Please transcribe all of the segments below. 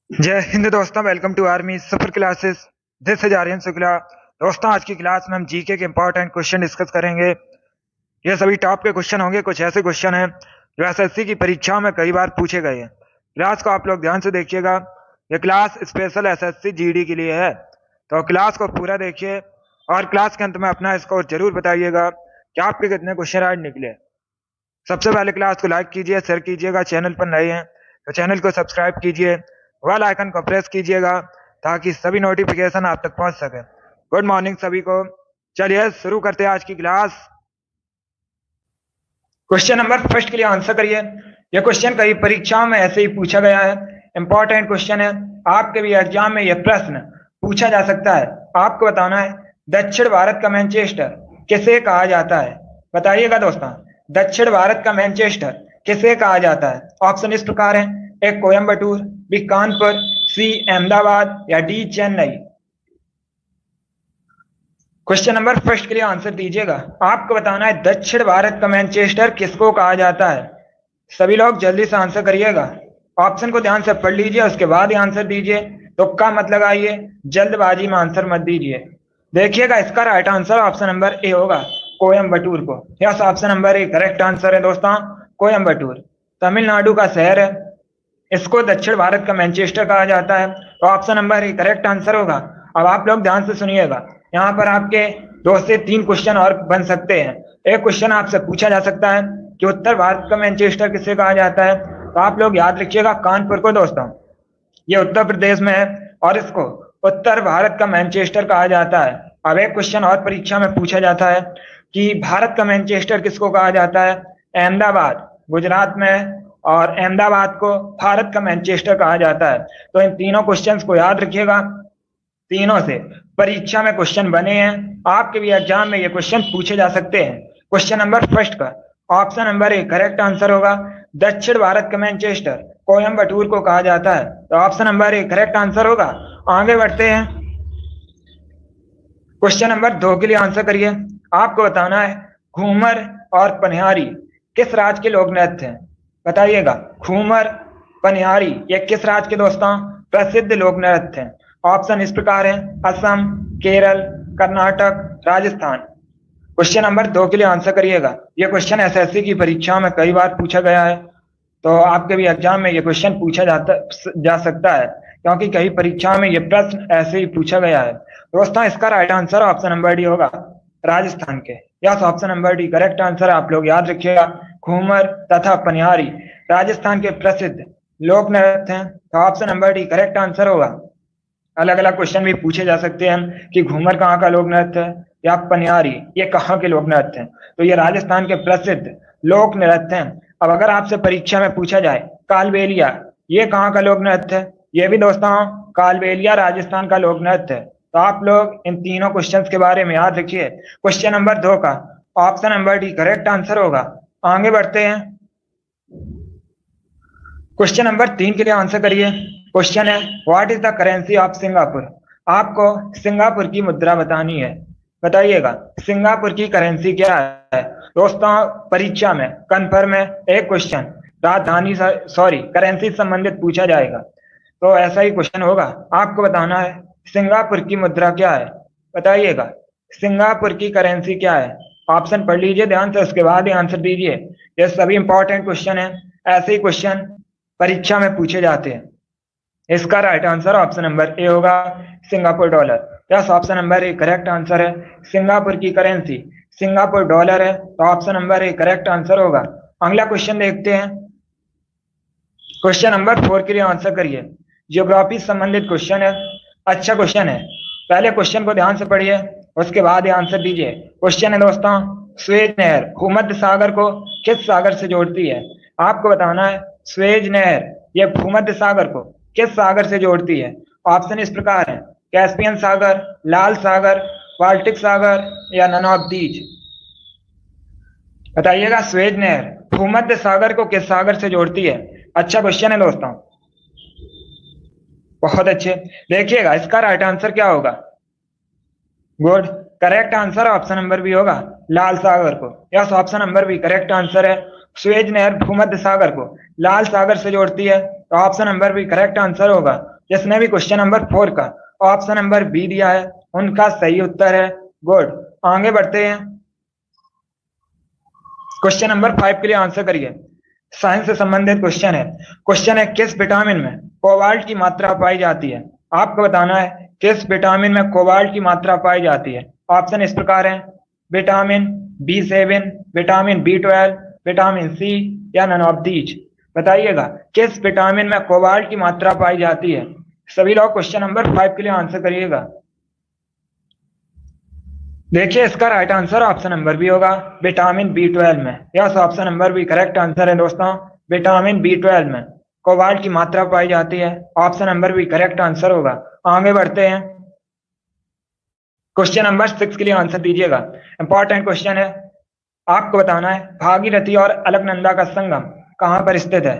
जय हिंद दोस्तों, welcome to army Safar classes. This is Aryan Shukla. दोस्तों, आज की क्लास में हम जीके के इंपॉर्टेंट क्वेश्चन डिस्कस करेंगे। ये सभी टॉप के क्वेश्चन होंगे। कुछ ऐसे क्वेश्चन हैं जो एसएससी की परीक्षाओं में कई बार पूछे गए हैं। क्लास को आप लोग ध्यान से देखिएगा। ये क्लास स्पेशल एसएससी जीडी के लिए है, तो क्लास को पूरा देखिए और क्लास के अंत में अपना स्कोर जरूर बताइएगा कि आपके कितने क्वेश्चन आज निकले। सबसे पहले क्लास को लाइक कीजिए, शेयर कीजिएगा। चैनल पर नए हैं तो चैनल को सब्सक्राइब कीजिए, बेल आइकन को प्रेस कीजिएगा ताकि सभी नोटिफिकेशन आप तक पहुंच सके। गुड मॉर्निंग सभी को। चलिए शुरू करते हैं आज की क्लास। क्वेश्चन नंबर फर्स्ट के लिए आंसर करिए। यह क्वेश्चन कई परीक्षाओं में ऐसे ही पूछा गया है, इंपॉर्टेंट क्वेश्चन है। आपके भी एग्जाम में यह प्रश्न पूछा जा सकता है। आपको बताना है दक्षिण भारत का मैनचेस्टर किसे कहा जाता है। बताइएगा दोस्तों, दक्षिण भारत का मैनचेस्टर किसे कहा जाता है। ऑप्शन इस प्रकार है, ए कोयम्बटूर, बी कानपुर, सी अहमदाबाद या D Chennai. Question number first के लिए आंसर दीजिएगा। आपको बताना है दक्षिण भारत का मैनचेस्टर किसको कहा जाता है। सभी लोग जल्दी से आंसर करिएगा। ऑप्शन को ध्यान से पढ़ लीजिए, उसके बाद ही आंसर दीजिए। तुक्का मत लगाइए, जल्दबाजी में आंसर मत दीजिए। देखिएगा, इसका right answer option number A होगा, कोयम्बटूर को। Yes, option number A correct answer है दोस्तों, कोयम्बटूर तमिलनाडु का शहर है। इसको दक्षिण भारत का मैनचेस्टर कहा जाता है, तो option number A correct answer होगा। अब आप लोग ध्यान से सुनिएगा, यहाँ पर आपके 2 से 3 क्वेश्चन और बन सकते हैं। एक क्वेश्चन आपसे पूछा जा सकता है कि उत्तर भारत का मैनचेस्टर किसे कहा जाता है, तो आप लोग याद रखिएगा कानपुर को दोस्तों। ये उत्तर प्रदेश में है और इसको उत्तर भारत का मैनचेस्टर कहा जाता है। अब एक क्वेश्चन और परीक्षा में पूछा जाता है कि भारत का मैनचेस्टर किसको कहा जाता है। अहमदाबाद गुजरात में है और अहमदाबाद को भारत का मैनचेस्टर कहा जाता है। तो इन तीनों क्वेश्चंस को याद रखिएगा। तीनों से परीक्षा में क्वेश्चन बने हैं, आपके भी एग्जाम में ये क्वेश्चन पूछे जा सकते हैं। क्वेश्चन नंबर फर्स्ट का option number A correct answer होगा, दक्षिण भारत का मैनचेस्टर कोयम्बटूर को कहा जाता है, तो option number A correct answer होगा। आगे बढ़ते हैं, क्वेश्चन नंबर 2 के लिए आंसर करिए। आपको बताना है घूमर और पनिहारी किस राज्य के लोक नृत्य हैं। बताइएगा, घूमर पनिहारी ये किस राज्य के दोस्तों प्रसिद्ध लोक नृत्य हैं। ऑप्शन इस प्रकार है, असम, केरल, कर्नाटक, राजस्थान। क्वेश्चन नंबर 2 के लिए आंसर करिएगा। यह क्वेश्चन एसएससी की परीक्षा में कई बार पूछा गया है, तो आपके भी एग्जाम में यह क्वेश्चन पूछा जा सकता है, क्योंकि कई परीक्षाओं में यह प्रश्न ऐसे ही पूछा गया है। दोस्तों, इसका right answer option number D होगा, राजस्थान के। Yes, option number D correct answer. आप लोग याद रखिएगा, घूमर तथा पनिहारी राजस्थान के प्रसिद्ध लोक नृत्य हैं, तो option number D correct answer होगा। अलग अलग क्वेश्चन भी पूछे जा सकते हैं कि घूमर कहाँ का लोक नृत्य है या पनिहारी ये कहाँ के लोक नृत्य हैं, तो ये राजस्थान के प्रसिद्ध लोक नृत्य हैं। अब अगर आपसे परीक्षा में पूछा जाए कालबेलिया ये कहाँ का लोक नृत्य है, ये भी दोस्तों कालबेलिया राजस्थान का लोक नृत्य है। तो आप लोग इन तीनों क्वेश्चंस के बारे में याद रखिए। क्वेश्चन नंबर 2 का option number D correct answer होगा। आगे बढ़ते हैं, क्वेश्चन नंबर 3 के लिए आंसर करिए। क्वेश्चन है, what is the currency of Singapore. आपको सिंगापुर की मुद्रा बतानी है। बताइएगा, सिंगापुर की करेंसी क्या है। दोस्तों, परीक्षा में कन्फर्म है एक क्वेश्चन राजधानी करेंसी संबंधित पूछा जाएगा, तो ऐसा ही क्वेश्चन होगा। आपको बताना है सिंगापुर की मुद्रा क्या है। बताइएगा, सिंगापुर की करेंसी क्या है। ऑप्शन पढ़ लीजिए ध्यान से, उसके बाद ही आंसर दीजिए। ये सभी इंपॉर्टेंट क्वेश्चन है, ऐसे ही क्वेश्चन परीक्षा में पूछे जाते हैं। इसका right answer option number A होगा, Singapore dollar. Yes, option number A correct answer है। सिंगापुर की करेंसी सिंगापुर डॉलर है, तो option number A correct answer होगा। अगला क्वेश्चन देखते हैं, क्वेश्चन नंबर 4 के लिए आंसर करिए। ज्योग्राफी संबंधित क्वेश्चन है, अच्छा क्वेश्चन है। पहले क्वेश्चन को ध्यान से पढ़िए, उसके बाद ही आंसर दीजिए। क्वेश्चन है दोस्तों, स्वेज नहर भूमध्य सागर को किस सागर से जोड़ती है। आपको बताना है स्वेज नहर यह भूमध्य सागर को किस सागर से जोड़ती है। ऑप्शन इस प्रकार है, कैस्पियन सागर, लाल सागर, बाल्टिक सागर या नन ऑफ दीज। बताइएगा, स्वेज नहर भूमध्य सागर को किस सागर से जोड़ती है। अच्छा क्वेश्चन है दोस्तों, बहुत अच्छे। देखिएगा, इसका राइट आंसर क्या होगा। Good, correct answer option number B होगा, लाल सागर को। Yes, option number B correct answer है। स्वेज नहर भूमध्य सागर को लाल सागर से जोड़ती है, तो option number B correct answer होगा। जिसने भी क्वेश्चन नंबर 4 का ऑप्शन नंबर बी दिया है उनका सही उत्तर है। गुड, आगे बढ़ते हैं। क्वेश्चन नंबर 5 के लिए आंसर करिए। साइंस से संबंधित क्वेश्चन है किस विटामिन में कोबाल्ट की मात्रा पाई जाती है? आपको बताना है किस विटामिन में कोबाल्ट की मात्रा पाई जाती है। ऑप्शन इस प्रकार है, vitamin B7, vitamin B12, vitamin C या नन ऑफ दीज। बताइएगा किस विटामिन में कोबाल्ट की मात्रा पाई जाती है। सभी लोग क्वेश्चन नंबर 5 के लिए आंसर करिएगा। देखिए इसका right answer option number B होगा, विटामिन B12 में। Yes, option number B correct answer है दोस्तों, विटामिन B12 में कोबाल्ट की मात्रा पाई जाती है। Option number B correct answer होगा। आगे बढ़ते हैं। क्वेश्चन नंबर 6 के लिए आंसर दीजिएगा। इंपॉर्टेंट क्वेश्चन है, आपको बताना है भागीरथी और अलकनंदा का संगम कहां पर स्थित है।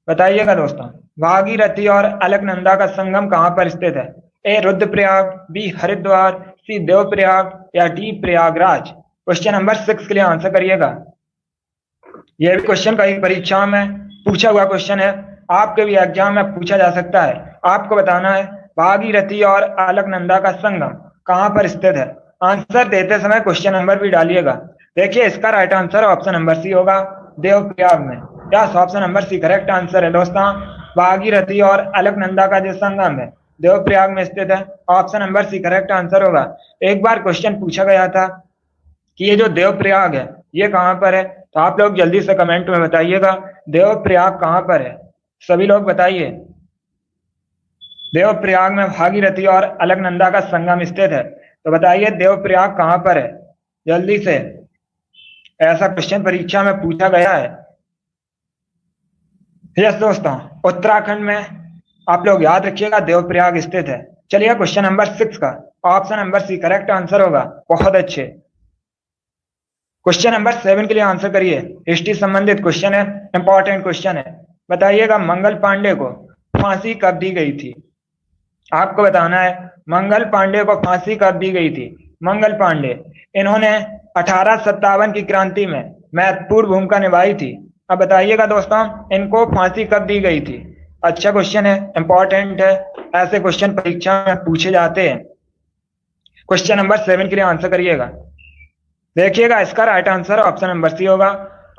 बताइएगा दोस्तों, भागीरथी और अलकनंदा का संगम कहां पर स्थित है? ए रुद्रप्रयाग, बी हरिद्वार, सी देवप्रयाग या डी प्रयागराज। क्वेश्चन नंबर 6 के लिए आंसर करिएगा। यह भी क्वेश्चन कई परीक्षाओं में पूछा हुआ क्वेश्चन है, आपके भी एग्जाम में पूछा जा सकता है। आपको बताना है भागीरथी और अलकनंदा का संगम कहां पर स्थित है। आंसर देते समय क्वेश्चन नंबर भी डालिएगा। देखिए इसका right answer option number C होगा, देवप्रयाग में। Yes, option number C correct answer है दोस्तों। भागीरथी और अलकनंदा का जो संगम है देवप्रयाग में स्थित है। Option number C correct answer होगा। एक बार क्वेश्चन पूछा गया था कि ये जो देवप्रयाग है ये कहां पर है, तो आप लोग जल्दी से कमेंट में बताइएगा देवप्रयाग कहां पर है। सभी लोग बताइए, देवप्रयाग में भागीरथी और अलकनंदा का संगम स्थित है, तो बताइए देवप्रयाग कहां पर है जल्दी से। ऐसा क्वेश्चन परीक्षा में पूछा गया है। यस दोस्तों, उत्तराखंड में आप लोग याद रखिएगा देवप्रयाग स्थित है। चलिए क्वेश्चन नंबर 6 का option number C correct answer होगा। बहुत अच्छे। क्वेश्चन नंबर 7 के लिए आंसर करिए। हिस्ट्री संबंधित क्वेश्चन है, इंपॉर्टेंट क्वेश्चन है। बताइएगा मंगल पांडे को फांसी कब दी गई थी। आपको बताना है मंगल पांडे को फांसी कब दी गई थी। मंगल पांडे, इन्होंने 1857 की क्रांति में महत्वपूर्ण भूमिका निभाई थी। अब बताइएगा दोस्तों इनको फांसी कब दी गई थी। अच्छा क्वेश्चन है, इंपॉर्टेंट है, ऐसे क्वेश्चन परीक्षा में पूछे जाते हैं। क्वेश्चन नंबर 7 के लिए आंसर करिएगा। देखिएगा इसका right answer option number C होगा,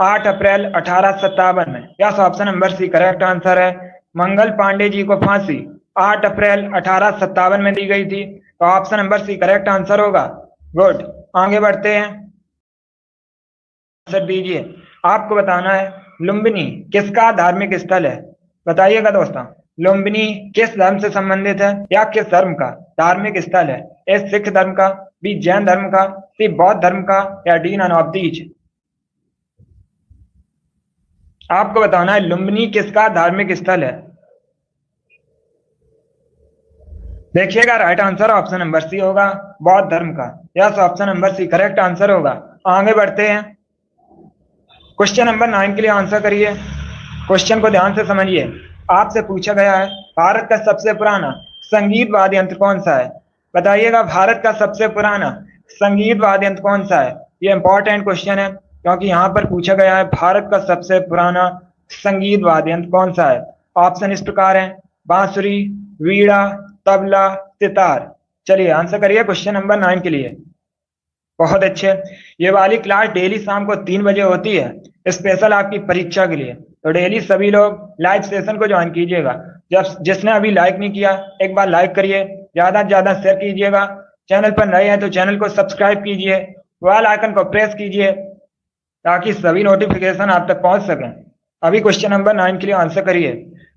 8 अप्रैल 1857 में। Yes, option number C correct answer है। मंगल पांडे जी को फांसी 8 अप्रैल 1857 में दी गई थी, तो option number C correct answer होगा। गुड, आगे बढ़ते हैं। आंसर दीजिए। आपको बताना है लुम्बिनी किसका धार्मिक स्थल है। बताइएगा दोस्तों लुम्बिनी किस धर्म से संबंधित है या किस धर्म का धार्मिक स्थल है। ए सिख धर्म का, बी जैन धर्म का, सी बौद्ध धर्म का या डी नन ऑफ दीज। आपको बताना है लुम्बिनी किसका धार्मिक स्थल है। देखिएगा right answer option number C होगा, बौद्ध धर्म का। Yes, option number C correct answer होगा। आगे बढ़ते हैं। क्वेश्चन नंबर 9 के लिए आंसर करिए। क्वेश्चन को ध्यान से समझिए। आपसे पूछा गया है भारत का सबसे पुराना संगीत वाद्य यंत्र कौन सा है। बताइएगा भारत का सबसे पुराना संगीत वाद्य यंत्र कौन सा है। ये इंपॉर्टेंट क्वेश्चन है क्योंकि यहाँ पर पूछा गया है भारत का सबसे पुराना संगीत वाद्य यंत्र कौन सा है। ऑप्शन इस प्रकार है, बांसुरी, वीणा, तबला, सितार। चलिए आंसर करिए क्वेश्चन नंबर 9 के लिए। बहुत अच्छे। ये वाली क्लास डेली शाम को 3 बजे होती है, स्पेशल आपकी परीक्षा के लिए। तो डेली सभी लोग लाइव सेशन को ज्वाइन कीजिएगा। जब जिसने अभी लाइक नहीं किया एक बार लाइक करिए, ज्यादा से ज्यादा शेयर कीजिएगा। चैनल पर नए हैं तो चैनल को सब्सक्राइब कीजिए, बेल आइकन को प्रेस कीजिए ताकि सभी नोटिफिकेशन आप तक पहुंच सकें। अभी क्वेश्चन नंबर 9 के लिए आंसर करिए।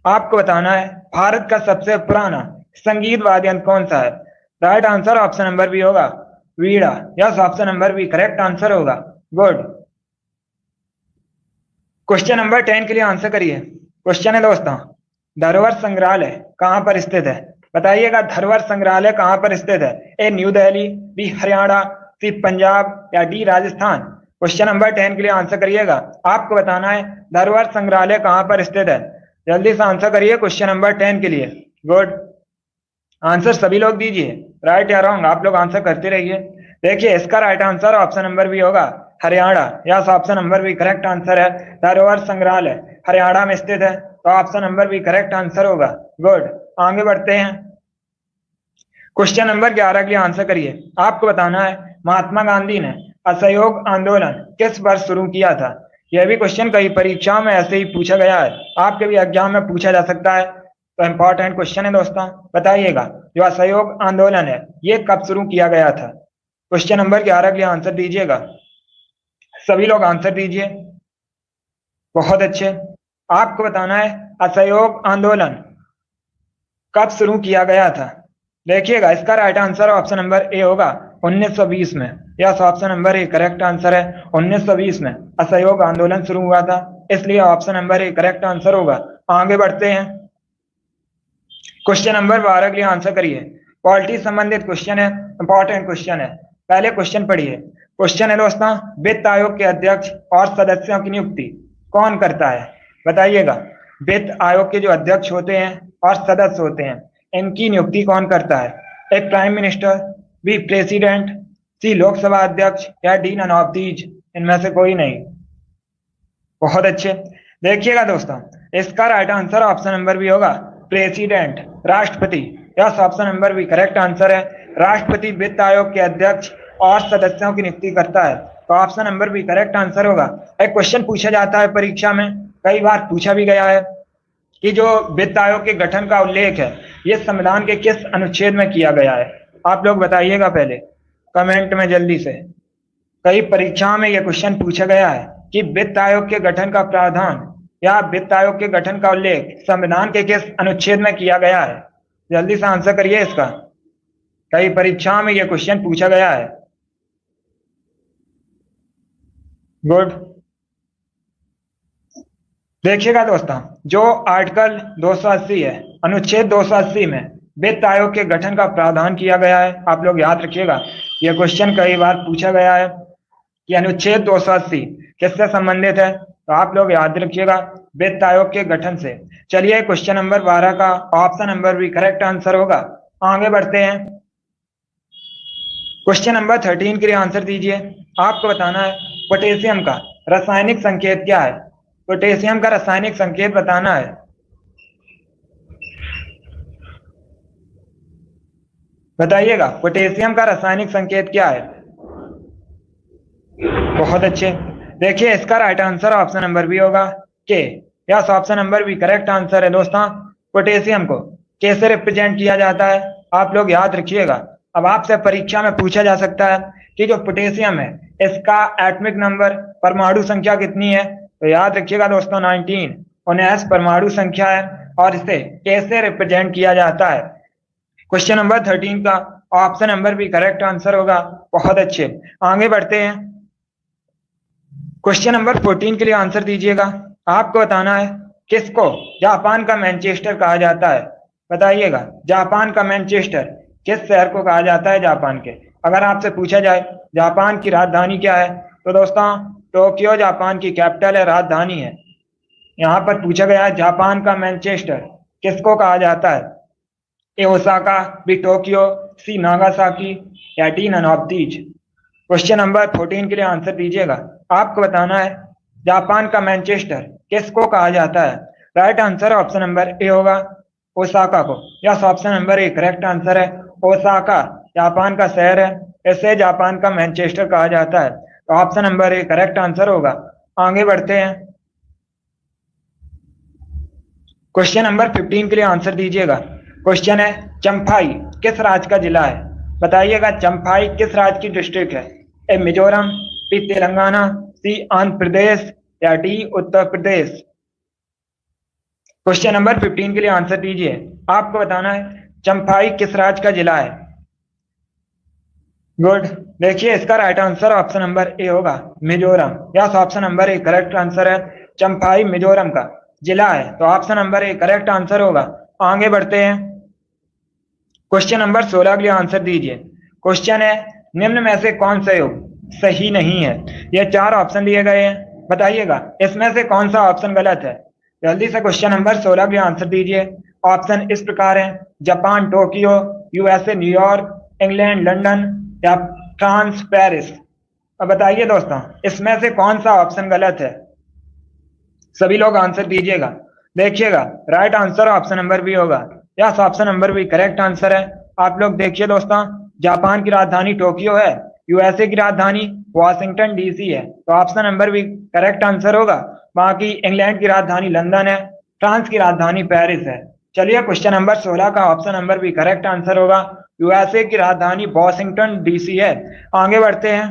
आपको बताना है भारत का सबसे पुराना संगीत वाद्य यंत्र कौन सा है। Right answer option number B होगा, veena. Yes, option number B correct answer होगा। गुड। क्वेश्चन नंबर 10 के लिए आंसर करिए। क्वेश्चन है दोस्तों, धरोहर संग्रहालय कहां पर स्थित है। बताइएगा धरोहर संग्रहालय कहां पर स्थित है। A New Delhi, B Haryana, C Punjab या डी राजस्थान। क्वेश्चन नंबर 10 के लिए आंसर करिएगा। आपको बताना है धरोहर संग्रहालय कहां पर स्थित है। जल्दी से आंसर करिए क्वेश्चन नंबर 10 के लिए। गुड, आंसर सभी लोग दीजिए, राइट या रॉन्ग आप लोग आंसर करते रहिए। देखिए इसका right answer option number B होगा, Haryana. Yes, option number B correct answer है। धरोहर संग्रहालय हरियाणा में स्थित है, तो option number B correct answer होगा। गुड, आगे बढ़ते हैं। क्वेश्चन नंबर 11 के लिए आंसर करिए। आपको बताना है महात्मा गांधी ने असहयोग आंदोलन किस वर्ष शुरू किया था। यह भी क्वेश्चन कई परीक्षाओं में ऐसे ही पूछा गया है, आपके भी एग्जाम में पूछा जा सकता है, तो इंपॉर्टेंट क्वेश्चन है दोस्तों। बताइएगा जो असहयोग आंदोलन है ये कब शुरू किया गया था। क्वेश्चन नंबर 11 के लिए आंसर दीजिएगा। सभी लोग आंसर दीजिए। बहुत अच्छे। आपको बताना है असहयोग आंदोलन कब शुरू किया गया था। देखिएगा इसका right answer option number A होगा 1920 में। Yes, option number A correct answer है। 1920 में असहयोग आंदोलन शुरू हुआ था, इसलिए option number A correct answer होगा। आगे बढ़ते हैं। क्वेश्चन नंबर 12 के लिए आंसर करिए। पॉलिटी संबंधित क्वेश्चन है, इंपॉर्टेंट क्वेश्चन है। पहले क्वेश्चन पढ़िए। क्वेश्चन है दोस्तों, वित्त आयोग के अध्यक्ष और सदस्यों की नियुक्ति कौन करता है। बताइएगा वित्त आयोग के जो अध्यक्ष होते हैं और सदस्य होते हैं इनकी नियुक्ति कौन करता है। एक प्राइम मिनिस्टर, बी प्रेसिडेंट, सी लोकसभा अध्यक्ष या डी नन ऑफ दीज, इनमें से कोई नहीं। बहुत अच्छे। देखिएगा दोस्तों इसका right answer option number B होगा प्रेसिडेंट, राष्ट्रपति। Yes, option number B correct answer है। राष्ट्रपति वित्त आयोग के अध्यक्ष और सदस्यों की नियुक्ति करता है, तो option number B correct answer होगा। एक क्वेश्चन पूछा जाता है परीक्षा में, कई बार पूछा भी गया है कि जो वित्त आयोग के गठन का उल्लेख है ये संविधान के किस अनुच्छेद में किया गया है। आप लोग बताइएगा पहले कमेंट में जल्दी से। कई परीक्षाओं में यह क्वेश्चन पूछा गया है कि वित्त आयोग के गठन का प्रावधान या वित्त आयोग के गठन का उल्लेख संविधान के किस अनुच्छेद में किया गया है। जल्दी से आंसर करिए इसका। कई परीक्षाओं में यह क्वेश्चन पूछा गया है। गुड। देखिएगा दोस्तों जो आर्टिकल 280 है, अनुच्छेद 280 में वित्त आयोग के गठन का प्रावधान किया गया है। आप लोग याद रखिएगा यह क्वेश्चन कई बार पूछा गया है कि अनुच्छेद 280 किससे संबंधित है, तो आप लोग याद रखिएगा वित्त आयोग के गठन से। चलिए क्वेश्चन नंबर 12 का ऑप्शन नंबर भी करेक्ट आंसर होगा। आगे बढ़ते हैं। क्वेश्चन नंबर 13 के लिए आंसर दीजिए। आपको बताना है पोटेशियम का रासायनिक संकेत क्या है। पोटेशियम का रासायनिक संकेत बताना है। बताइएगा पोटेशियम का रासायनिक संकेत क्या है। बहुत अच्छे। देखिए इसका right answer option number B होगा के। Yes, option number B correct answer है दोस्तों। पोटेशियम को के से रिप्रेजेंट किया जाता है, आप लोग याद रखिएगा। अब आपसे परीक्षा में पूछा जा सकता है कि जो पोटेशियम है इसका एटॉमिक नंबर, परमाणु संख्या कितनी है, तो याद रखिएगा दोस्तों 19 19 परमाणु संख्या है और इसे के से रिप्रेजेंट किया जाता है। क्वेश्चन नंबर 13 का ऑप्शन नंबर भी करेक्ट आंसर होगा। बहुत अच्छे। आगे बढ़ते हैं। क्वेश्चन नंबर 14 के लिए आंसर दीजिएगा। आपको बताना है किसको जापान का मैनचेस्टर कहा जाता है। बताइएगा जापान का मैनचेस्टर किस शहर को कहा जाता है जापान के। अगर आपसे पूछा जाए जापान की राजधानी क्या है, तो दोस्तों टोक्यो जापान की कैपिटल है, राजधानी है। यहाँ पर पूछा गया है जापान का मैनचेस्टर किसको कहा जाता है। A Osaka, B Tokyo, C Nagasaki या D none of these. Question number 14 के लिए आंसर दीजिएगा। आपको बताना है जापान का मैनचेस्टर किसको कहा जाता है। Right answer option number A होगा ओसाका को। Yes, option number A correct answer है। ओसाका जापान का शहर है, इसे जापान का मैनचेस्टर कहा जाता है, तो option number A correct answer होगा। आगे बढ़ते हैं। क्वेश्चन नंबर 15 के लिए आंसर दीजिएगा। क्वेश्चन है चंफाई किस राज्य का जिला है। बताइएगा चंफाई किस राज्य की डिस्ट्रिक्ट है। ए मिजोरम, बी तेलंगाना, सी आंध्र प्रदेश या D Uttar Pradesh. Question number 15 के लिए आंसर दीजिए। आपको बताना है चंफाई किस राज्य का जिला है। गुड। देखिए इसका right answer option number A होगा Mizoram. Yes, option number A correct answer है। चंफाई मिजोरम का जिला है, तो option number A correct answer होगा। आगे बढ़ते हैं। क्वेश्चन नंबर 16 के लिए आंसर दीजिए। क्वेश्चन है निम्न में से कौन सा योग सही नहीं है। ये 4 ऑप्शन दिए गए हैं, बताइएगा इसमें से कौन सा ऑप्शन गलत है। जल्दी से क्वेश्चन नंबर 16 के लिए आंसर दीजिए। ऑप्शन इस प्रकार है Japan Tokyo, USA New York, England London या फ्रांस पेरिस। अब बताइए दोस्तों इसमें से कौन सा ऑप्शन गलत है। सभी लोग आंसर दीजिएगा। देखिएगा right answer option number B होगा yes, option number B correct answer है। आप लोग देखिए दोस्तों, जापान की राजधानी टोक्यो है, यूएसए की राजधानी वॉशिंगटन डीसी है, तो option number B correct answer होगा। बाकी इंग्लैंड की राजधानी लंदन है, फ्रांस की राजधानी पेरिस है। चलिए क्वेश्चन नंबर 16 का option number B correct answer होगा, यूएसए की राजधानी वॉशिंगटन डीसी है। आगे बढ़ते हैं,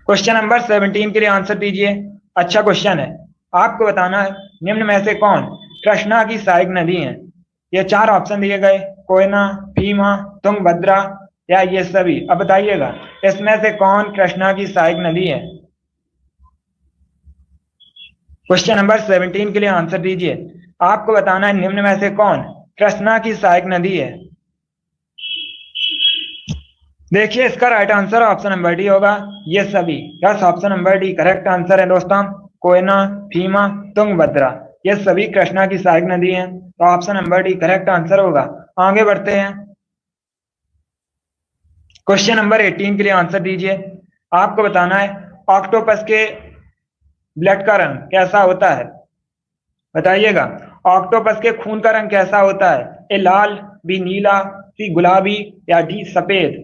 क्वेश्चन नंबर 17 के लिए आंसर दीजिए। अच्छा क्वेश्चन है, आपको बताना है निम्न में से कौन कृष्णा की सहायक नदी है। ये चार ऑप्शन दिए गए, कोयना, भीमा, तुंगभद्रा या ये सभी। अब बताइएगा इसमें से कौन कृष्णा की सहायक नदी है। क्वेश्चन नंबर 17 के लिए आंसर दीजिए। आपको बताना है निम्न में से कौन कृष्णा की सहायक नदी है। देखिए इसका right answer option number D होगा, ये सभी। Yes, option number D correct answer है दोस्तों। कोयना, भीमा, तुंगभद्रा ये सभी कृष्णा की सहायक नदी हैं, तो option number D correct answer होगा। आगे बढ़ते हैं, क्वेश्चन नंबर 18 के लिए आंसर दीजिए। आपको बताना है ऑक्टोपस के ब्लड का रंग कैसा होता है। बताइएगा ऑक्टोपस के खून का रंग कैसा होता है। ए लाल, बी नीला, सी गुलाबी या डी सफेद।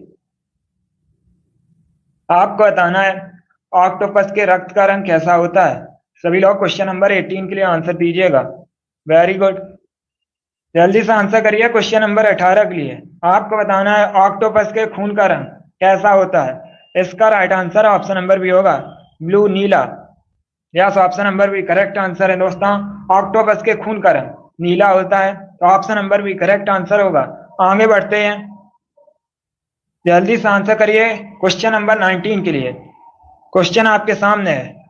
आपको बताना है ऑक्टोपस के रक्त का रंग कैसा होता है। सभी लोग क्वेश्चन नंबर 18 के लिए आंसर दीजिएगा। वेरी गुड, जल्दी से आंसर करिए। क्वेश्चन नंबर 18 के लिए आपको बताना है ऑक्टोपस के खून का रंग कैसा होता है। इसका right answer option number B होगा, ब्लू, नीला। Yes, option number B correct answer है दोस्तों। ऑक्टोपस के खून का रंग नीला होता है, तो option number B correct answer होगा। आगे बढ़ते हैं, जल्दी से आंसर करिए क्वेश्चन नंबर 19 के लिए। क्वेश्चन आपके सामने है।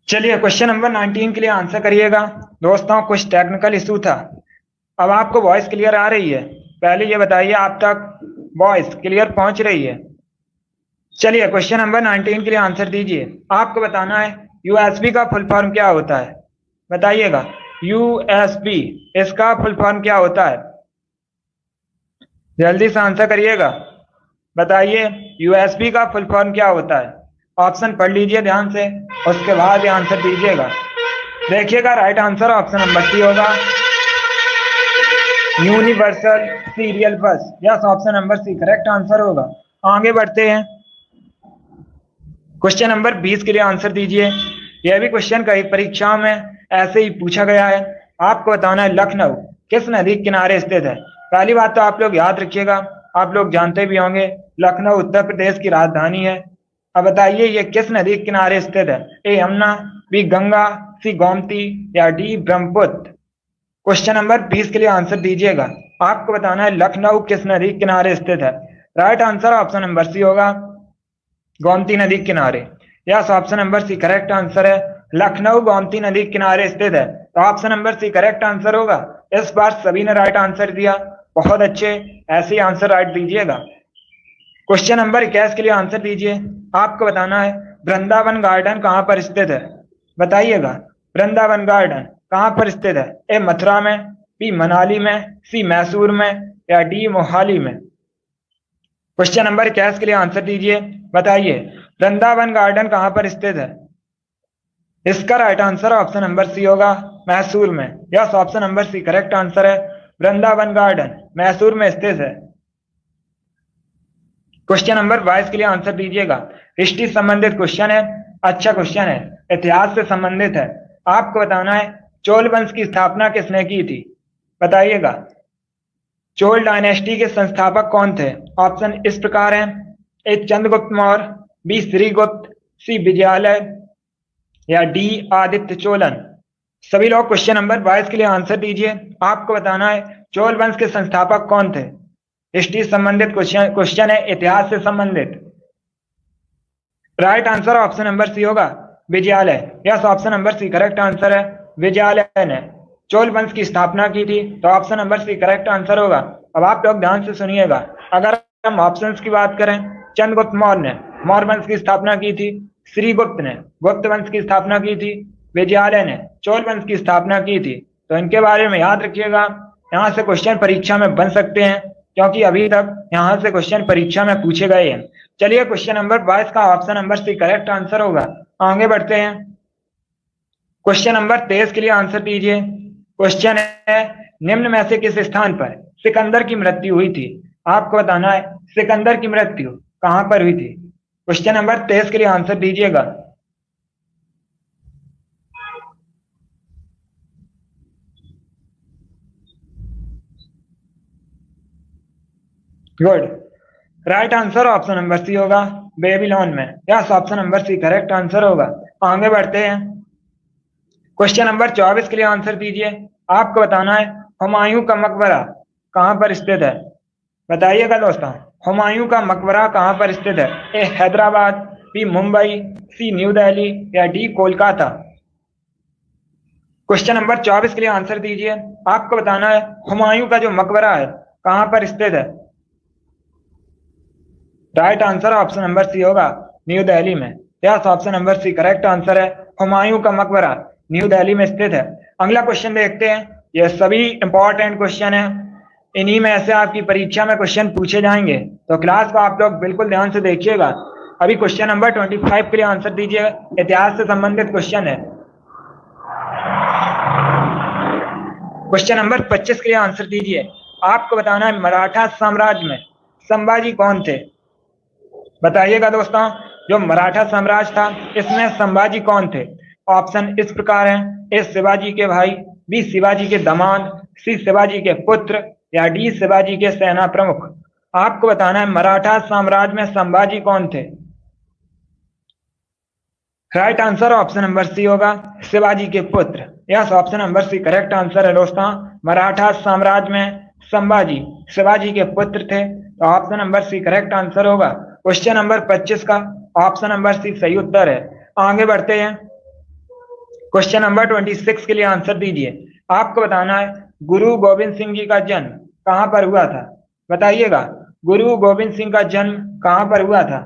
चलिए क्वेश्चन नंबर 19 के लिए आंसर करिएगा दोस्तों। कुछ टेक्निकल इशू था। अब आपको वॉइस क्लियर आ रही है? पहले ये बताइए आप तक वॉइस क्लियर पहुंच रही है? चलिए क्वेश्चन नंबर 19 के लिए आंसर दीजिए। आपको बताना है यूएसबी का फुल फॉर्म क्या होता है। बताइएगा यूएसबी इसका फुल फॉर्म क्या होता है। जल्दी से आंसर करिएगा, बताइए यूएसबी का फुल फॉर्म क्या होता है। ऑप्शन पढ़ लीजिए ध्यान से, उसके बाद ये आंसर दीजिएगा। देखिएगा right answer option number C होगा, universal serial bus. Yes, option number C correct answer होगा। आगे बढ़ते हैं, क्वेश्चन नंबर 20 के लिए आंसर दीजिए। यह भी क्वेश्चन कई परीक्षाओं में ऐसे ही पूछा गया है। आपको बताना है लखनऊ किस नदी के किनारे स्थित है। पहली बात तो आप लोग याद रखिएगा, आप लोग जानते भी होंगे लखनऊ उत्तर प्रदेश की राजधानी है। अब बताइए ये किस नदी के किनारे स्थित है। ए यमुना, बी गंगा, सी गोमती या डी ब्रह्मपुत्र। क्वेश्चन नंबर 20 के लिए आंसर दीजिएगा। आपको बताना है लखनऊ किस नदी के किनारे स्थित है। Right answer option number C होगा, गोमती नदी के किनारे। Yes, option number C correct answer है। लखनऊ गोमती नदी के किनारे स्थित है, तो option number C correct answer होगा। इस बार सभी ने राइट आंसर दिया, बहुत अच्छे, ऐसे ही आंसर राइट दीजिएगा। क्वेश्चन नंबर 21 के लिए आंसर दीजिए। आपको बताना है वृंदावन गार्डन कहाँ पर स्थित है। बताइएगा वृंदावन गार्डन कहाँ पर स्थित है। ए मथुरा में, बी मनाली में, सी मैसूर में या डी मोहाली में। क्वेश्चन नंबर 21 के लिए आंसर दीजिए। बताइए वृंदावन गार्डन कहाँ पर स्थित है। इसका right answer option number C होगा, मैसूर में। Yes, option number C correct answer है। वृंदावन गार्डन मैसूर में स्थित है। क्वेश्चन नंबर 22 के लिए आंसर दीजिएगा। हिस्ट्री संबंधित क्वेश्चन है, अच्छा क्वेश्चन है, इतिहास से संबंधित है। आपको बताना है चोल वंश की स्थापना किसने की थी। बताइएगा चोल डायनेस्टी के संस्थापक कौन थे। ऑप्शन इस प्रकार हैं, ए चंद्रगुप्त मौर्य, बी श्रीगुप्त, सी विजयालय या डी आदित्य चोलन। सभी लोग क्वेश्चन नंबर 22 के लिए आंसर दीजिए। आपको बताना है चोल वंश के संस्थापक कौन थे। हिस्ट्री संबंधित क्वेश्चन है, इतिहास से संबंधित। Right answer option number C होगा, Vijayalaya. Yes, option number C correct answer है। विजयालय ने चोल वंश की स्थापना की थी, तो option number C correct answer होगा। अब आप लोग ध्यान से सुनिएगा, अगर हम ऑप्शंस की बात करें, चंद्रगुप्त मौर्य ने मौर्य वंश की स्थापना की थी, श्रीगुप्त ने गुप्त वंश की स्थापना की थी, विजयालय ने चोल वंश की स्थापना की थी। तो इनके बारे में याद रखिएगा, यहाँ से क्वेश्चन परीक्षा में बन सकते हैं, क्योंकि अभी तक यहाँ से क्वेश्चन परीक्षा में पूछे गए हैं। चलिए क्वेश्चन नंबर 22 का option number C correct answer होगा। आगे बढ़ते हैं, क्वेश्चन नंबर 23 के लिए आंसर दीजिए। क्वेश्चन है, निम्न में से किस स्थान पर सिकंदर की मृत्यु हुई थी? आपको बताना है सिकंदर की मृत्यु कहां पर हुई थी। क्वेश्चन नंबर 23 के लिए आंसर दीजिएगा। Good, right answer option number C होगा, बेबीलोन में। Yes, option number C correct answer होगा। आगे बढ़ते हैं, क्वेश्चन नंबर 24 के लिए आंसर दीजिए। आपको बताना है हुमायूं का मकबरा कहां पर स्थित है। बताइएगा दोस्तों, हुमायूं का मकबरा कहां पर स्थित है? ए हैदराबाद, बी मुंबई, सी न्यू दिल्ली या डी कोलकाता। क्वेश्चन नंबर 24 के लिए आंसर दीजिए। आपको बताना है हुमायूं का जो मकबरा है कहां पर स्थित है। Right answer option number C होगा, न्यू दिल्ली में। Yes, option number C correct answer है, हुमायूं का मकबरा न्यू दिल्ली में स्थित है। अगला क्वेश्चन देखते हैं, ये सभी इंपॉर्टेंट क्वेश्चन है, इन्हीं में से आपकी परीक्षा में क्वेश्चन पूछे जाएंगे, तो क्लास को आप लोग बिल्कुल ध्यान से देखिएगा। अभी क्वेश्चन नंबर 25 के लिए आंसर दीजिएगा, इतिहास से संबंधित क्वेश्चन है। क्वेश्चन नंबर 25 के लिए आंसर दीजिए। आपको बताना है मराठा साम्राज्य में संभाजी कौन थे। बताइएगा दोस्तों, जो मराठा साम्राज्य था इसमें संभाजी कौन थे। ऑप्शन इस प्रकार हैं, ए शिवाजी के भाई, बी शिवाजी के दामाद, सी शिवाजी के पुत्र या डी शिवाजी के सेना प्रमुख। आपको बताना है मराठा साम्राज्य में संभाजी कौन थे। Right answer option number C होगा, शिवाजी के पुत्र। Yes, option number C correct answer है दोस्तों, मराठा साम्राज्य में संभाजी शिवाजी के पुत्र थे, तो option number C correct answer होगा। क्वेश्चन नंबर 25 का ऑप्शन नंबर सी सही उत्तर है। आगे बढ़ते हैं, क्वेश्चन नंबर 26 के लिए आंसर दीजिए। आपको बताना है गुरु गोविंद सिंह जी का जन्म कहां पर हुआ था। बताइएगा, गुरु गोविंद सिंह का जन्म कहां पर हुआ था।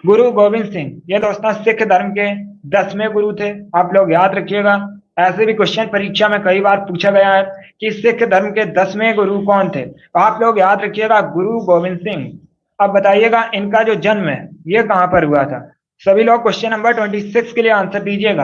गुरु गोविंद सिंह ये दोस्तों सिख धर्म के 10वें गुरु थे। आप लोग याद रखिएगा, ऐसे भी क्वेश्चन परीक्षा में कई बार पूछा गया है कि सिख धर्म के 10वें गुरु कौन थे, तो आप लोग याद रखिएगा गुरु गोविंद सिंह। अब बताइएगा इनका जो जन्म है ये कहां पर हुआ था। सभी लोग क्वेश्चन नंबर 26 के लिए आंसर दीजिएगा।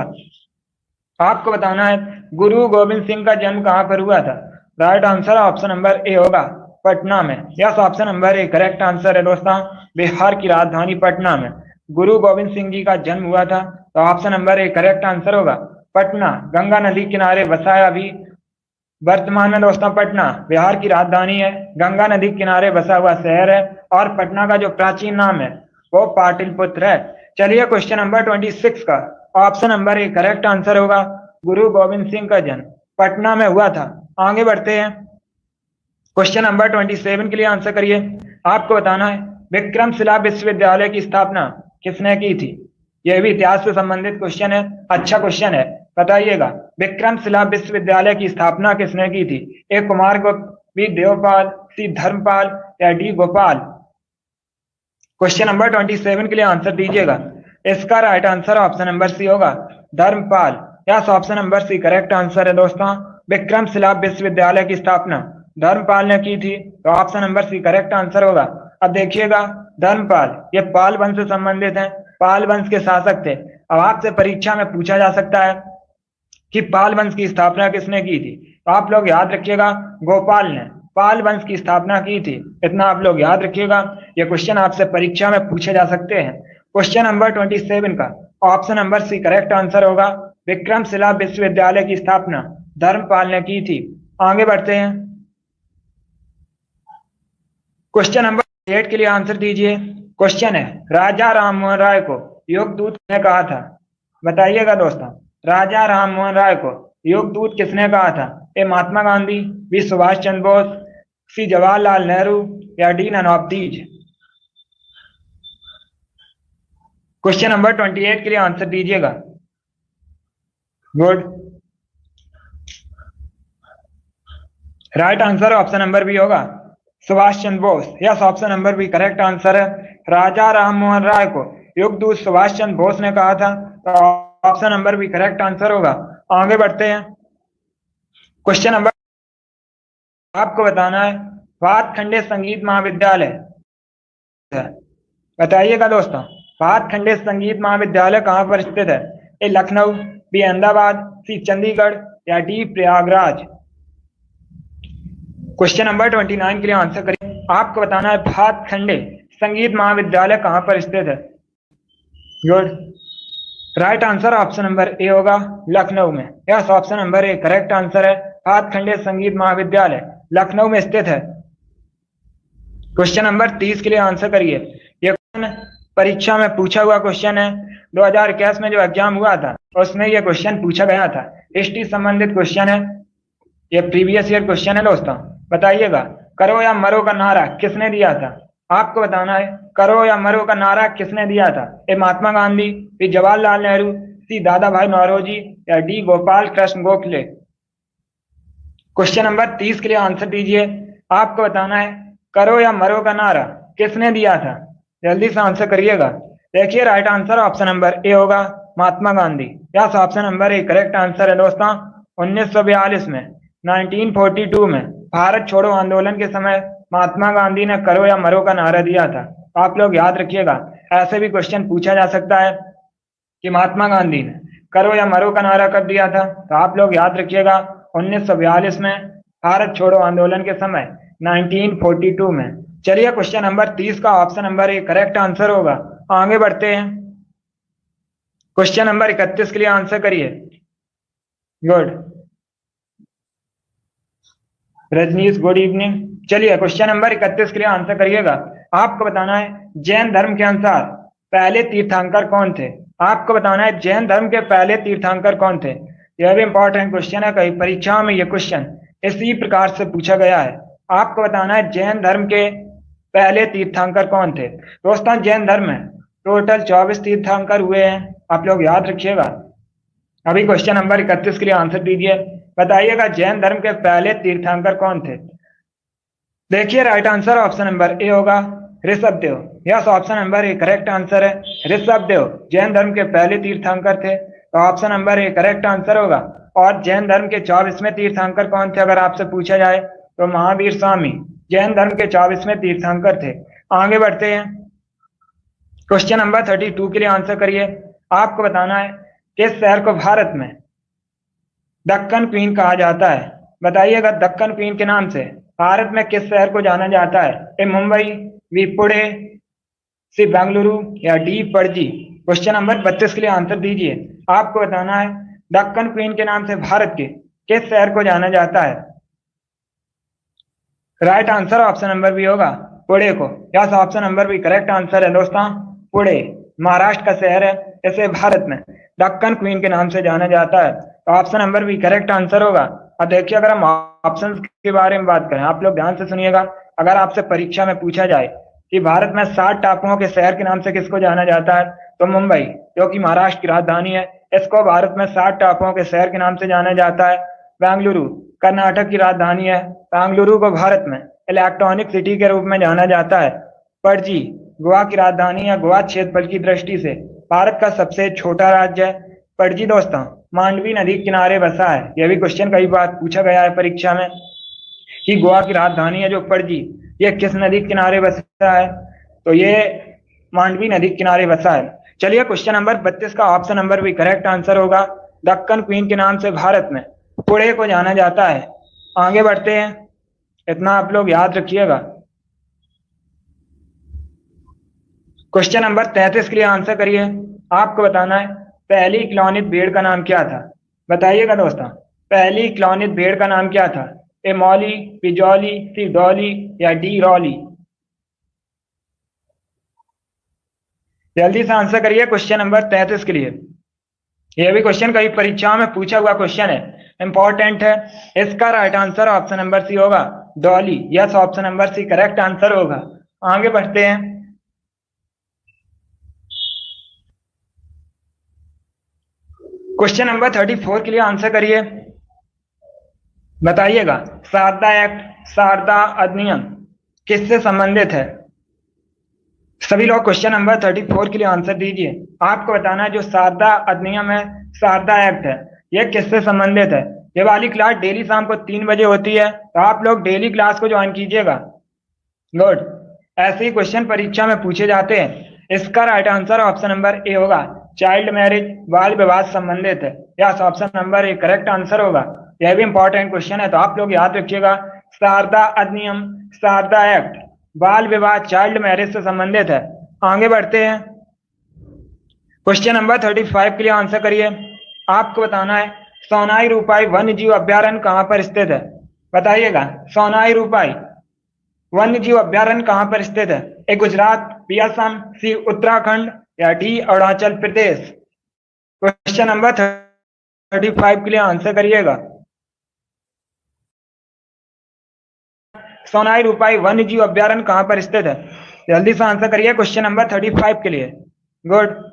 आपको बताना है गुरु गोविंद सिंह का जन्म कहां पर हुआ था। Right answer option number A होगा, पटना में। Yes, option number A correct answer है दोस्तों, बिहार की राजधानी पटना में गुरु गोविंद सिंह जी का जन्म हुआ था, तो option number A correct answer होगा, पटना। गंगा नदी किनारे बसाया भी वर्तमान में दोस्तों पटना बिहार की राजधानी है, गंगा नदी किनारे बसा हुआ शहर है, और पटना का जो प्राचीन नाम है वो पाटलिपुत्र है। चलिए क्वेश्चन नंबर 26 का option number A correct answer होगा, गुरु गोविंद सिंह का जन्म पटना में हुआ था। आगे बढ़ते हैं, क्वेश्चन नंबर 27 के लिए आंसर करिए। आपको बताना है विक्रमशिला विश्वविद्यालय की स्थापना किसने की थी। यह भी इतिहास से संबंधित क्वेश्चन है, अच्छा क्वेश्चन है। बताइएगा विक्रमशिला विश्वविद्यालय की स्थापना किसने की थी। ए कुमारगुप्त, बी देवपाल, सी धर्मपाल या डी गोपाल। क्वेश्चन नंबर 27 के लिए आंसर दीजिएगा। इसका right answer option number C होगा, Dharmapal. Yes, option number C correct answer है दोस्तों, विक्रमशिला विश्वविद्यालय की स्थापना धर्मपाल ने की थी, तो option number C correct answer होगा। अब देखिएगा धर्मपाल ये पाल वंश से संबंधित है, पाल वंश के शासक थे। अब आपसे परीक्षा में पूछा जा सकता है कि पाल वंश की स्थापना किसने की थी, तो आप लोग याद रखिएगा गोपाल ने पाल वंश की स्थापना की थी, इतना आप लोग याद रखिएगा। ये क्वेश्चन आपसे परीक्षा में पूछे जा सकते हैं। क्वेश्चन नंबर 27 का option number C correct answer होगा, विक्रमशिला विश्वविद्यालय की स्थापना धर्मपाल ने की थी। आगे बढ़ते हैं, क्वेश्चन नंबर 8 के लिए आंसर दीजिए। क्वेश्चन है राजा राममोहन राय को योगदूत किसने कहा था। बताइएगा दोस्तों, राजा राममोहन राय को योगदूत किसने कहा था। A Mahatma Gandhi, B Subhash Chandra Bose, C Jawaharlal Nehru या D none of these. Question number 28 के लिए आंसर दीजिएगा। Good, right answer option number B होगा, Subhash Chandra Bose. Yes, option number B correct answer है। राजा राम मोहन राय को युगदूत सुभाष चंद्र बोस ने कहा था, तो option number B correct answer होगा। आगे बढ़ते हैं। क्वेश्चन नंबर, आपको बताना है भातखंडे संगीत महाविद्यालय, बताइएगा दोस्तों, भातखंडे संगीत महाविद्यालय कहाँ पर स्थित है? ए लखनऊ, बी अहमदाबाद, सी चंडीगढ़ या डी प्रयागराज। क्वेश्चन नंबर 29 के लिए आंसर करिए। आपको बताना है भातखंडे संगीत महाविद्यालय कहाँ पर स्थित है? Good, right answer option number A होगा, लखनऊ में। Yes, option number A correct answer है। भातखंडे संगीत महाविद्यालय लखनऊ में स्थित है। क्वेश्चन नंबर 30 के लिए आंसर करिए। ये परीक्षा में पूछा हुआ क्वेश्चन है। 2021 में जो एग्जाम हुआ था उसमें ये क्वेश्चन पूछा गया था। हिस्ट्री संबंधित क्वेश्चन है, ये प्रीवियस ईयर क्वेश्चन है दोस्तों। बताइएगा, करो या मरो का नारा किसने दिया था? आपको बताना है करो या मरो का नारा किसने दिया था? ए महात्मा गांधी, बी जवाहरलाल नेहरू, सी दादा भाई नौरोजी या D Gopal Krishna Gokhale. Question number 30 के लिए आंसर दीजिए। आपको बताना है करो या मरो का नारा किसने दिया था? जल्दी से आंसर करिएगा। देखिए, right answer option number A होगा, Mahatma Gandhi. Yes, option number A correct answer है दोस्तों। 1942 में, 1942 में भारत छोड़ो आंदोलन के समय महात्मा गांधी ने करो या मरो का नारा दिया था। आप लोग याद रखिएगा, ऐसे भी क्वेश्चन पूछा जा सकता है कि महात्मा गांधी ने करो या मरो का नारा कब दिया था, तो आप लोग याद रखिएगा 1942 में भारत छोड़ो आंदोलन के समय 1942 में। चलिए, क्वेश्चन नंबर 30 का option number A correct answer होगा। आगे बढ़ते हैं। क्वेश्चन नंबर 31 के लिए आंसर करिए। Good, Rajneesh good evening. चलिए, क्वेश्चन नंबर 31 के लिए आंसर करिएगा। आपको बताना है जैन धर्म के अनुसार पहले तीर्थंकर कौन थे? आपको बताना है जैन धर्म के पहले तीर्थंकर कौन थे। यह भी इंपॉर्टेंट क्वेश्चन है, कई परीक्षाओं में यह क्वेश्चन इसी प्रकार से पूछा गया है। आपको बताना है जैन धर्म के पहले तीर्थंकर कौन थे। दोस्तों, जैन धर्म में टोटल 24 तीर्थंकर हुए हैं, आप लोग याद रखिएगा। अभी क्वेश्चन नंबर 31 के लिए आंसर दीजिए। बताइएगा जैन धर्म के पहले तीर्थंकर कौन थे? देखिए, right answer option number A होगा, Rishabhdev. Yes, option number A correct answer है। ऋषभदेव जैन धर्म के पहले तीर्थंकर थे, तो option number A correct answer होगा। और जैन धर्म के 24वें तीर्थंकर कौन थे अगर आपसे पूछा जाए, तो महावीर स्वामी जैन धर्म के 24वें तीर्थंकर थे। आगे बढ़ते हैं। क्वेश्चन नंबर 32 के लिए आंसर करिए। आपको बताना है किस शहर को भारत में दक्कन क्वीन कहा जाता है? बताइएगा, दक्कन क्वीन के नाम से भारत में किस शहर को जाना जाता है? ए मुंबई, बी पुणे, सी बेंगलुरु या डी पणजी। क्वेश्चन नंबर 32 के लिए आंसर दीजिए। आपको बताना है दक्कन क्वीन के नाम से भारत के किस शहर को जाना जाता है? Right answer option number B होगा, पुणे को। Yes, option number B correct answer है दोस्तों। पुणे महाराष्ट्र का शहर है, इसे भारत में दक्कन क्वीन के नाम से जाना जाता है, तो option number B correct answer होगा। अब देखिए, अगर हम ऑप्शन के बारे में बात करें, आप लोग ध्यान से सुनिएगा। अगर आपसे परीक्षा में पूछा जाए कि भारत में 7 टापुओं के शहर के नाम से किसको जाना जाता है, तो मुंबई, जो कि महाराष्ट्र की राजधानी है, इसको भारत में 7 टापुओं के शहर के नाम से जाना जाता है। बेंगलुरु कर्नाटक की राजधानी है, बेंगलुरु को भारत में इलेक्ट्रॉनिक सिटी के रूप में जाना जाता है। पणजी गोवा की राजधानी है, गोवा क्षेत्रफल की दृष्टि से भारत का सबसे छोटा राज्य है। पणजी दोस्तों मांडवी नदी के किनारे बसा है। यह भी क्वेश्चन कई बार पूछा गया है परीक्षा में कि गोवा की राजधानी है जो पणजी, ये किस नदी के किनारे बसा है, तो ये मांडवी नदी के किनारे बसा है। चलिए, क्वेश्चन नंबर 32 का ऑप्शन नंबर भी करेक्ट आंसर होगा। दक्कन क्वीन के नाम से भारत में पुणे को जाना जाता है। आगे बढ़ते हैं, इतना आप लोग याद रखिएगा। क्वेश्चन नंबर 33 के लिए आंसर करिए। आपको बताना है पहली क्लॉनित भेड़ का नाम क्या था? बताइएगा दोस्तों, पहली क्लॉनित भेड़ का नाम क्या था? ए मौली, बी जॉली, सी डॉली या डी रॉली। जल्दी से आंसर करिए क्वेश्चन नंबर 33 के लिए। यह भी क्वेश्चन कई परीक्षाओं में पूछा हुआ क्वेश्चन है, इंपॉर्टेंट है। इसका right answer option number C होगा, Dolly. Yes, option number C correct answer होगा। आगे बढ़ते हैं। क्वेश्चन नंबर 34 के लिए आंसर करिए। बताइएगा शारदा एक्ट, शारदा अधिनियम किससे संबंधित है? सभी लोग क्वेश्चन नंबर 34 के लिए आंसर दीजिए। आपको बताना है जो शारदा अधिनियम है, शारदा एक्ट है, ये किससे संबंधित है? ये वाली क्लास डेली शाम को 3 बजे होती है, तो आप लोग डेली क्लास को ज्वाइन कीजिएगा। गुड। ऐसे ही क्वेश्चन परीक्षा में पूछे जाते हैं। इसका right answer option number A होगा, चाइल्ड मैरिज, बाल विवाह संबंधित है। Yes, option number A correct answer होगा। यह भी इंपॉर्टेंट क्वेश्चन है, तो आप लोग याद रखिएगा। शारदा अधिनियम, शारदा एक्ट, बाल विवाह, चाइल्ड मैरिज से संबंधित है। आगे बढ़ते हैं। क्वेश्चन नंबर 35 के लिए आंसर करिए। आपको बताना है सोनाई रूपाई वन्य जीव अभ्यारण्य कहां पर स्थित है? बताइएगा, सोनाई रूपाई वन्य जीव अभ्यारण्य कहां पर स्थित है? ए गुजरात, बी असम, सी उत्तराखंड या D Arunachal Pradesh? Question number 35 के लिए आंसर करिएगा। सोनाई रूपाई वन्य जीव अभ्यारण्य कहां पर स्थित है? जल्दी से आंसर करिए क्वेश्चन नंबर 35 के लिए। गुड।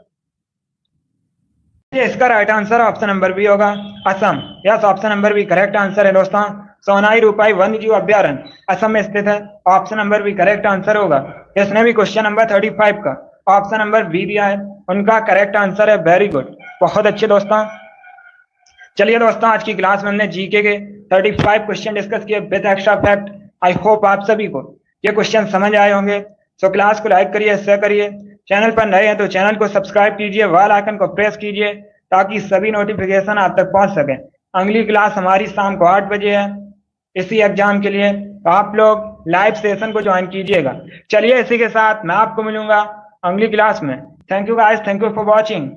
इसका right answer option number B होगा, Assam. Yes, option number B correct answer है दोस्तों। सोनाई रूपाई वन्य जीव अभ्यारण्य असम में स्थित है। Option number B correct answer होगा। इसने भी क्वेश्चन नंबर 35 का ऑप्शन नंबर बी दिया है, उनका करेक्ट आंसर है। वेरी गुड, बहुत अच्छे दोस्तों। चलिए दोस्तों, आज की क्लास में हमने जीके के 35 क्वेश्चन डिस्कस किए with extra fact. I hope आप सभी को ये क्वेश्चन समझ आए होंगे। सो क्लास को लाइक करिए, शेयर करिए। चैनल पर नए हैं तो चैनल को सब्सक्राइब कीजिए, बेल आइकन को प्रेस कीजिए ताकि सभी नोटिफिकेशन आप तक पहुंच सके। अगली क्लास हमारी शाम को 8 बजे है इसी एग्जाम के लिए, तो आप लोग लाइव सेशन को ज्वाइन कीजिएगा। चलिए, इसी के साथ मैं आपको मिलूंगा अगली क्लास में। Thank you guys, thank you for watching.